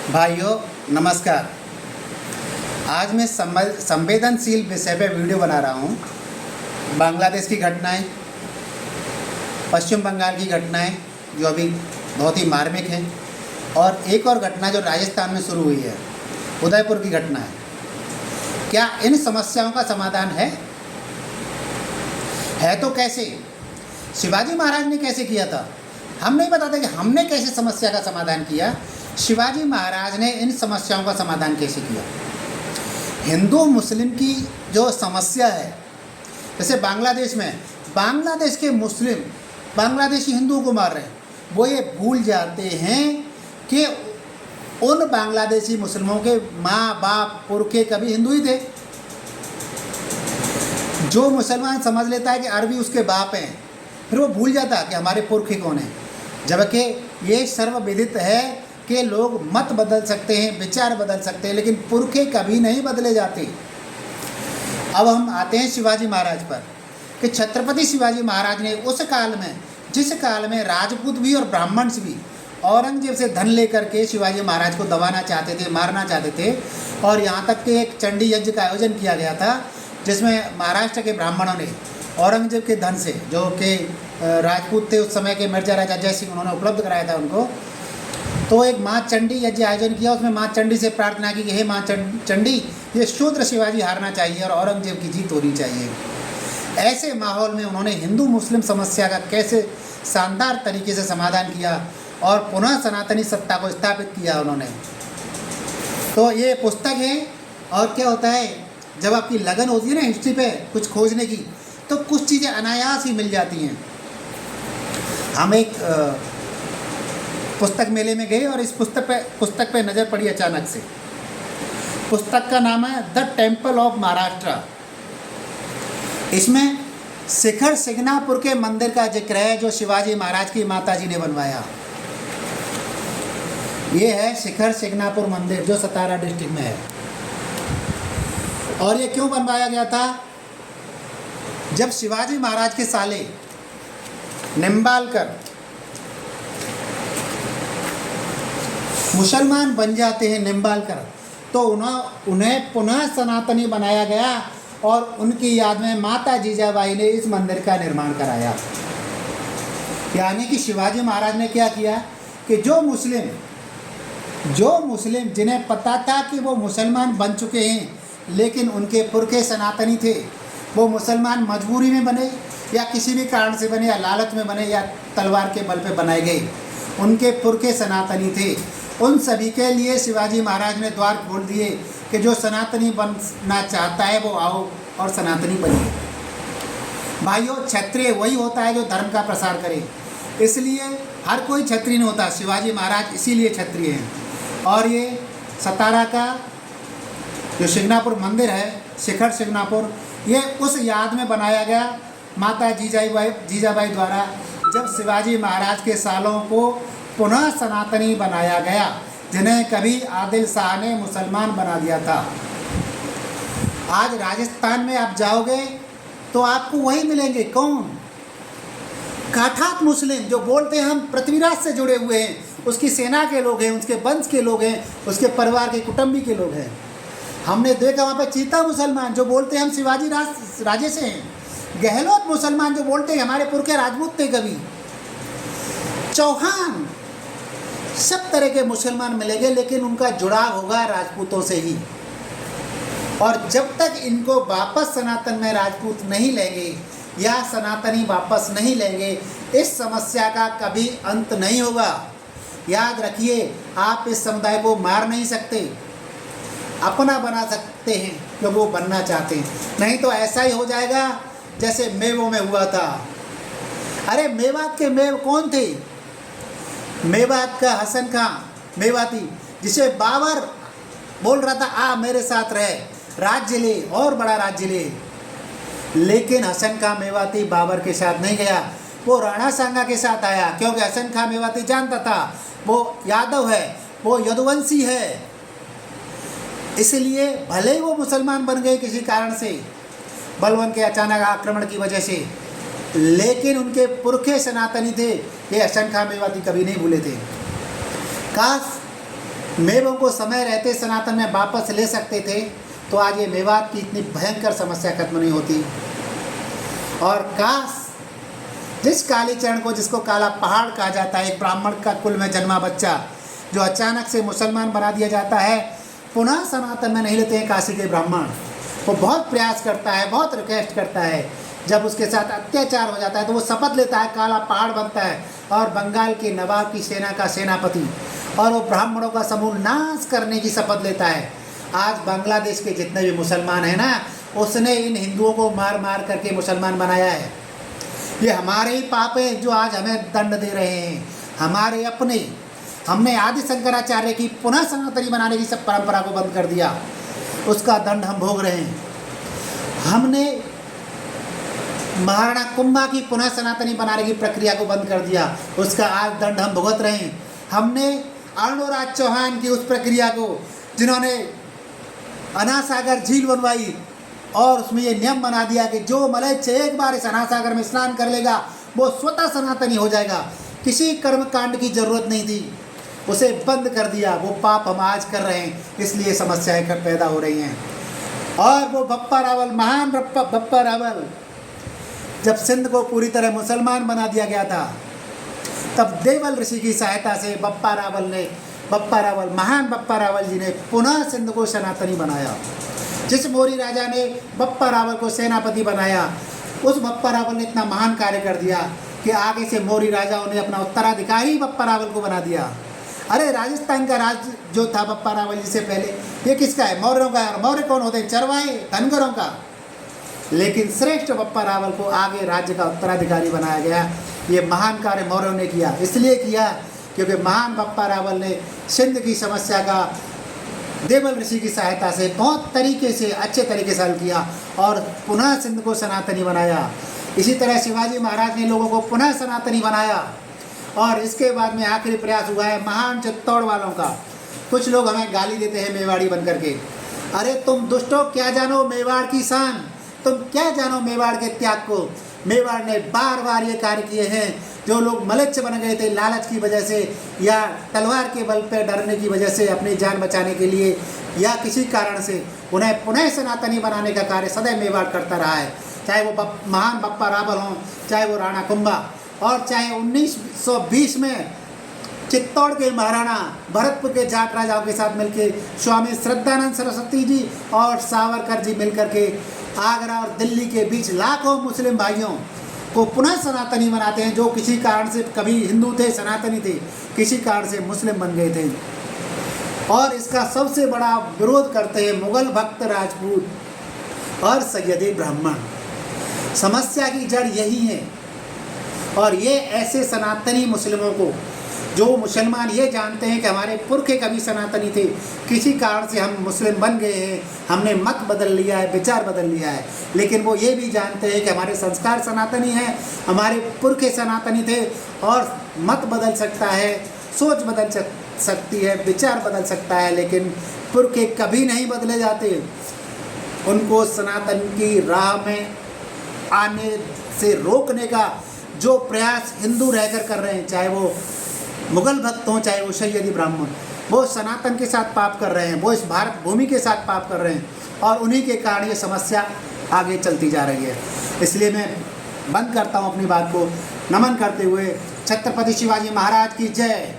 भाइयों नमस्कार। आज मैं संवेदनशील विषय पे वीडियो बना रहा हूँ। बांग्लादेश की घटनाएं, पश्चिम बंगाल की घटनाएं जो अभी बहुत ही मार्मिक हैं, और एक और घटना जो राजस्थान में शुरू हुई है, उदयपुर की घटना है। क्या इन समस्याओं का समाधान है तो कैसे? शिवाजी महाराज ने कैसे किया था? हम नहीं बताते कि हमने कैसे समस्या का समाधान किया। शिवाजी महाराज ने इन समस्याओं का समाधान कैसे किया? हिंदू मुस्लिम की जो समस्या है, जैसे बांग्लादेश में बांग्लादेश के मुस्लिम बांग्लादेशी हिंदुओं को मार रहे हैं, वो ये भूल जाते हैं कि उन बांग्लादेशी मुस्लिमों के माँ बाप पुरखे कभी हिंदू ही थे। जो मुसलमान समझ लेता है कि अरबी उसके बाप हैं, फिर वो भूल जाता है कि हमारे पुरखे कौन हैं। जबकि ये सर्वविदित है कि लोग मत बदल सकते हैं, विचार बदल सकते हैं, लेकिन पुरखे कभी नहीं बदले जाते। अब हम आते हैं शिवाजी महाराज पर कि छत्रपति शिवाजी महाराज ने उस काल में, जिस काल में राजपूत भी और ब्राह्मण भी औरंगजेब से धन लेकर के शिवाजी महाराज को दबाना चाहते थे, मारना चाहते थे, और यहाँ तक कि एक चंडी यज्ञ का आयोजन किया गया था, जिसमें महाराष्ट्र के ब्राह्मणों ने औरंगजेब के धन से, जो कि राजपूत थे उस समय के, मिर्जा राजा जय सिंह उन्होंने उपलब्ध कराया था उनको, तो एक माँ चंडी यज्ञ आयोजन किया। उसमें माँ चंडी से प्रार्थना की कि हे माँ चंडी, ये शूद्र शिवाजी हारना चाहिए और औरंगजेब की जीत होनी चाहिए। ऐसे माहौल में उन्होंने हिंदू मुस्लिम समस्या का कैसे शानदार तरीके से समाधान किया और पुनः सनातनी सत्ता को स्थापित किया उन्होंने। तो ये पुस्तक है। और क्या होता है, जब आपकी लगन होती है ना हिस्ट्री पे कुछ खोजने की, तो कुछ चीज़ें अनायास ही मिल जाती हैं। हम एक पुस्तक मेले में गए और इस पुस्तक पे नज़र पड़ी अचानक से। पुस्तक का नाम है द टेम्पल ऑफ महाराष्ट्र। इसमें शिखर शिंगणापुर के मंदिर का जिक्र है जो शिवाजी महाराज की माता जी ने बनवाया। ये है शिखर शिंगणापुर मंदिर जो सतारा डिस्ट्रिक्ट में है। और ये क्यों बनवाया गया था? जब शिवाजी महाराज के साले निम्बालकर मुसलमान बन जाते हैं, निम्बालकर, तो उन्हें पुनः सनातनी बनाया गया और उनकी याद में माता जीजाबाई ने इस मंदिर का निर्माण कराया। यानी कि शिवाजी महाराज ने क्या किया कि जो मुस्लिम जिन्हें पता था कि वो मुसलमान बन चुके हैं, लेकिन उनके पुरखे सनातनी थे, वो मुसलमान मजबूरी में बने या किसी भी कारण से बने, या लालच में बने, या तलवार के बल पे बनाए गए, उनके पुरखे सनातनी थे। उन सभी के लिए शिवाजी महाराज ने द्वार खोल दिए कि जो सनातनी बनना चाहता है वो आओ और सनातनी बनिए। भाइयों, क्षत्रिय वही होता है जो धर्म का प्रसार करे, इसलिए हर कोई क्षत्रिय नहीं होता। शिवाजी महाराज इसीलिए क्षत्रिय हैं। और ये सतारा का जो शिंगणापुर मंदिर है, शिखर शिंगणापुर, ये उस याद में बनाया गया माता जीजाबाई द्वारा, जब शिवाजी महाराज के सालों को पुनः सनातनी बनाया गया, जिन्हें कभी आदिल शाह ने मुसलमान बना दिया था। आज राजस्थान में आप जाओगे तो आपको वही मिलेंगे। कौन? काठात मुस्लिम, जो बोलते हैं हम पृथ्वीराज से जुड़े हुए हैं, उसकी सेना के लोग हैं, उसके वंश के लोग हैं, उसके परिवार के कुटुंबी के लोग हैं। हमने देखा वहाँ पे चीता मुसलमान जो बोलते हैं हम शिवाजी राजे से हैं। गहलोत मुसलमान जो बोलते हैं हमारे पुरखे राजपूत थे कभी। चौहान, सब तरह के मुसलमान मिलेंगे, लेकिन उनका जुड़ाव होगा राजपूतों से ही। और जब तक इनको वापस सनातन में राजपूत नहीं लेंगे या सनातनी वापस नहीं लेंगे, इस समस्या का कभी अंत नहीं होगा। याद रखिए, आप इस समुदाय को मार नहीं सकते, अपना बना सकते हैं जो वो बनना चाहते हैं। नहीं तो ऐसा ही हो जाएगा जैसे मेवों में हुआ था। अरे मेवात के मेव कौन थे? मेवात का हसन खां मेवाती, जिसे बाबर बोल रहा था आ मेरे साथ रहे, राज्य ले, और बड़ा राज्य ले, लेकिन हसन खां मेवाती बाबर के साथ नहीं गया, वो राणा सांगा के साथ आया। क्योंकि हसन खां मेवाती जानता था वो यादव है, वो यदुवंशी है, इसलिए भले ही वो मुसलमान बन गए किसी कारण से, बलवन के अचानक आक्रमण की वजह से, लेकिन उनके पुरखे सनातनी थे। ये हसन खां मेवाती कभी नहीं भूले थे। काश मेवों को समय रहते सनातन में वापस ले सकते थे तो आज ये मेवात की इतनी भयंकर समस्या खत्म नहीं होती। और काश जिस कालीचरण को, जिसको काला पहाड़ कहा जाता है, एक ब्राह्मण का कुल में जन्मा बच्चा जो अचानक से मुसलमान बना दिया जाता है, पुनः सनातन में नहीं लेते हैं काशी के ब्राह्मण। वो बहुत प्रयास करता है, बहुत रिक्वेस्ट करता है, जब उसके साथ अत्याचार हो जाता है तो वो शपथ लेता है, काला पहाड़ बनता है और बंगाल के नवाब की सेना का सेनापति, और वो ब्राह्मणों का समूह नाश करने की शपथ लेता है। आज बांग्लादेश के जितने भी मुसलमान हैं ना, उसने इन हिंदुओं को मार मार करके मुसलमान बनाया है। ये हमारे ही पाप हैं जो आज हमें दंड दे रहे हैं, हमारे अपने। हमने आदि शंकराचार्य की पुनः सनातनी बनाने की सब परंपरा को बंद कर दिया, उसका दंड हम भोग रहे हैं। हमने महाराणा कुंभा की पुनः सनातनी बनाने की प्रक्रिया को बंद कर दिया, उसका आज दंड हम भुगत रहे हैं। हमने अर्णोराज चौहान की उस प्रक्रिया को, जिन्होंने अनासागर झील बनवाई और उसमें ये नियम बना दिया कि जो मलेच्छ एक बार इस अनासागर में स्नान कर लेगा वो स्वतः सनातनी हो जाएगा, किसी कर्म कांड की जरूरत नहीं थी, उसे बंद कर दिया। वो पाप हम आज कर रहे हैं, इसलिए समस्याएं पैदा हो रही हैं। और वो बप्पा रावल, महान बप्पा रावल, जब सिंध को पूरी तरह मुसलमान बना दिया गया था, तब देवल ऋषि की सहायता से महान बप्पा रावल जी ने पुनः सिंध को सनातनी बनाया। जिस मौर्य राजा ने बप्पा रावल को सेनापति बनाया, उस बप्पा रावल ने इतना महान कार्य कर दिया कि आगे से मौर्य राजाओं ने अपना उत्तराधिकारी बप्पा रावल को बना दिया। अरे राजस्थान का राज जो था बप्पा रावल जी से पहले, ये किसका है? मौर्यों का है। और मौर्य कौन होते हैं? चरवाहे, धनगरों का। लेकिन श्रेष्ठ बप्पा रावल को आगे राज्य का उत्तराधिकारी बनाया गया। ये महान कार्य मौर्यों ने किया, इसलिए किया क्योंकि महान बप्पा रावल ने सिंध की समस्या का देवल ऋषि की सहायता से बहुत तरीके से, अच्छे तरीके से हल किया और पुनः सिंध को सनातनी बनाया। इसी तरह शिवाजी महाराज ने लोगों को पुनः सनातनी बनाया। और इसके बाद में आखिरी प्रयास हुआ है महान चित्तौड़ वालों का। कुछ लोग हमें गाली देते हैं मेवाड़ी बन करके, अरे तुम दुष्टों, क्या जानो मेवाड़ की शान, तुम क्या जानो मेवाड़ के त्याग को। मेवाड़ ने बार बार ये कार्य किए हैं। जो लोग मलेच्छ बन गए थे लालच की वजह से या तलवार के बल पर डरने की वजह से, अपनी जान बचाने के लिए या किसी कारण से, उन्हें पुनः सनातनी बनाने का कार्य सदैव मेवाड़ करता रहा है। चाहे वो महान बप्पा रावल हों, चाहे वो राणा कुंभा, और चाहे 1920 में चित्तौड़ के महाराणा भरतपुर के जाट राजाओं के साथ मिलकर स्वामी श्रद्धानंद सरस्वती जी और सावरकर जी मिलकर के आगरा और दिल्ली के बीच लाखों मुस्लिम भाइयों को पुनः सनातनी बनाते हैं, जो किसी कारण से कभी हिंदू थे, सनातनी थे, किसी कारण से मुस्लिम बन गए थे। और इसका सबसे बड़ा विरोध करते हैं मुगल भक्त राजपूत और सैयदी ब्राह्मण। समस्या की जड़ यही है। और ये ऐसे सनातनी मुस्लिमों को, जो मुसलमान ये जानते हैं कि हमारे पुरखे कभी सनातनी थे, किसी कारण से हम मुस्लिम बन गए हैं, हमने मत बदल लिया है, विचार बदल लिया है, लेकिन वो ये भी जानते हैं कि हमारे संस्कार सनातनी हैं, हमारे पुरखे सनातनी थे। और मत बदल सकता है, सोच बदल सकती है, विचार बदल सकता है, लेकिन पुरखे कभी नहीं बदले जाते। उनको सनातन की राह में आने से रोकने का जो प्रयास हिंदू रहकर कर रहे हैं, चाहे वो मुगल भक्त हों, चाहे वो सैयदी ब्राह्मण, वो सनातन के साथ पाप कर रहे हैं, वो इस भारत भूमि के साथ पाप कर रहे हैं, और उन्हीं के कारण ये समस्या आगे चलती जा रही है। इसलिए मैं बंद करता हूँ अपनी बात को नमन करते हुए। छत्रपति शिवाजी महाराज की जय।